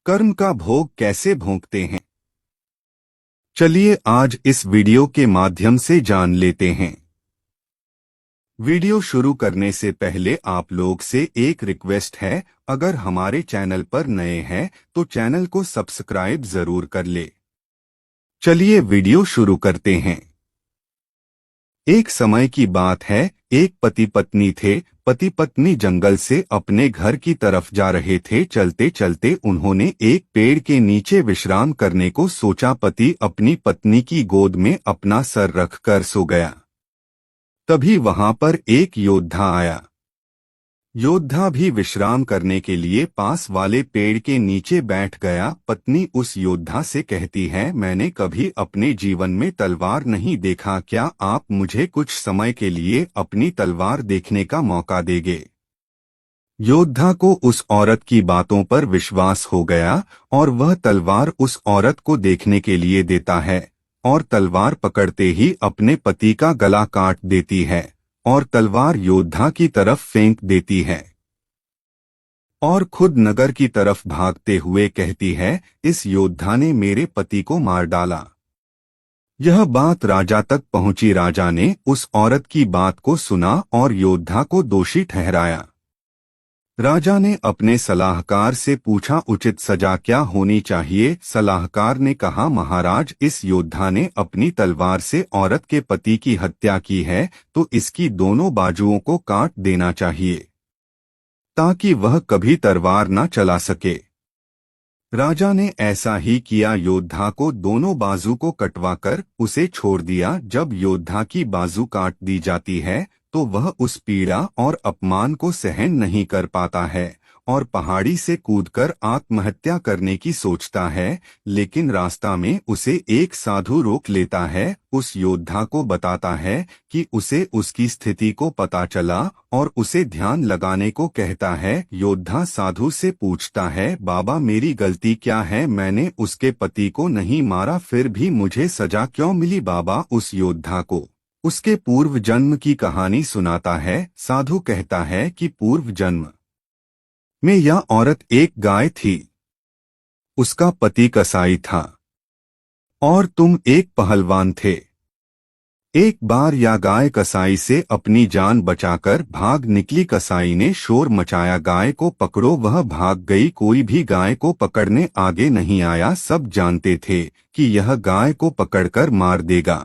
कर्म का भोग कैसे भोगते हैं? चलिए आज इस वीडियो के माध्यम से जान लेते हैं। वीडियो शुरू करने से पहले आप लोग से एक रिक्वेस्ट है, अगर हमारे चैनल पर नए हैं तो चैनल को सब्सक्राइब जरूर कर ले। चलिए वीडियो शुरू करते हैं। एक समय की बात है, एक पति पत्नी थे। पति पत्नी जंगल से अपने घर की तरफ जा रहे थे। चलते चलते उन्होंने एक पेड़ के नीचे विश्राम करने को सोचा। पति अपनी पत्नी की गोद में अपना सर रखकर सो गया। तभी वहां पर एक योद्धा आया। योद्धा भी विश्राम करने के लिए पास वाले पेड़ के नीचे बैठ गया। पत्नी उस योद्धा से कहती है, मैंने कभी अपने जीवन में तलवार नहीं देखा, क्या आप मुझे कुछ समय के लिए अपनी तलवार देखने का मौका देंगे? योद्धा को उस औरत की बातों पर विश्वास हो गया और वह तलवार उस औरत को देखने के लिए देता है और तलवार पकड़ते ही अपने पति का गला काट देती है और तलवार योद्धा की तरफ फेंक देती है और खुद नगर की तरफ भागते हुए कहती है, इस योद्धा ने मेरे पति को मार डाला। यह बात राजा तक पहुंची। राजा ने उस औरत की बात को सुना और योद्धा को दोषी ठहराया। राजा ने अपने सलाहकार से पूछा, उचित सजा क्या होनी चाहिए? सलाहकार ने कहा, महाराज, इस योद्धा ने अपनी तलवार से औरत के पति की हत्या की है तो इसकी दोनों बाजुओं को काट देना चाहिए ताकि वह कभी तलवार न चला सके। राजा ने ऐसा ही किया। योद्धा को दोनों बाजू को कटवाकर उसे छोड़ दिया। जब योद्धा की बाजू काट दी जाती है तो वह उस पीड़ा और अपमान को सहन नहीं कर पाता है और पहाड़ी से कूदकर आत्महत्या करने की सोचता है। लेकिन रास्ता में उसे एक साधु रोक लेता है। उस योद्धा को बताता है कि उसे उसकी स्थिति को पता चला और उसे ध्यान लगाने को कहता है। योद्धा साधु से पूछता है, बाबा, मेरी गलती क्या है? मैंने उसके पति को नहीं मारा, फिर भी मुझे सजा क्यों मिली? बाबा उस योद्धा को उसके पूर्व जन्म की कहानी सुनाता है। साधु कहता है कि पूर्व जन्म में यह औरत एक गाय थी, उसका पति कसाई था और तुम एक पहलवान थे। एक बार यह गाय कसाई से अपनी जान बचाकर भाग निकली। कसाई ने शोर मचाया, गाय को पकड़ो। वह भाग गई। कोई भी गाय को पकड़ने आगे नहीं आया। सब जानते थे कि यह गाय को पकड़कर मार देगा,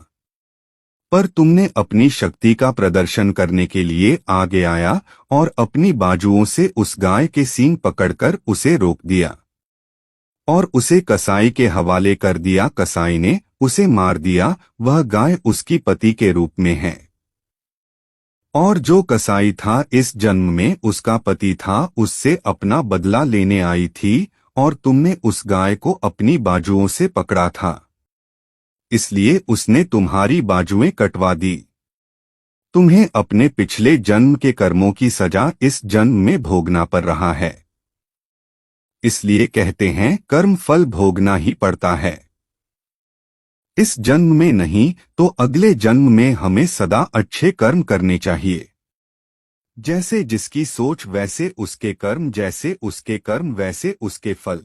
पर तुमने अपनी शक्ति का प्रदर्शन करने के लिए आगे आया और अपनी बाजुओं से उस गाय के सींग पकड़कर उसे रोक दिया और उसे कसाई के हवाले कर दिया। कसाई ने उसे मार दिया। वह गाय उसकी पति के रूप में है और जो कसाई था इस जन्म में उसका पति था, उससे अपना बदला लेने आई थी और तुमने उस गाय को अपनी बाजुओं से पकड़ा था, इसलिए उसने तुम्हारी बाजुएं कटवा दी। तुम्हें अपने पिछले जन्म के कर्मों की सजा इस जन्म में भोगना पड़ रहा है। इसलिए कहते हैं, कर्म फल भोगना ही पड़ता है। इस जन्म में नहीं तो अगले जन्म में हमें सदा अच्छे कर्म करने चाहिए। जैसे जिसकी सोच वैसे उसके कर्म, जैसे उसके कर्म वैसे उसके फल।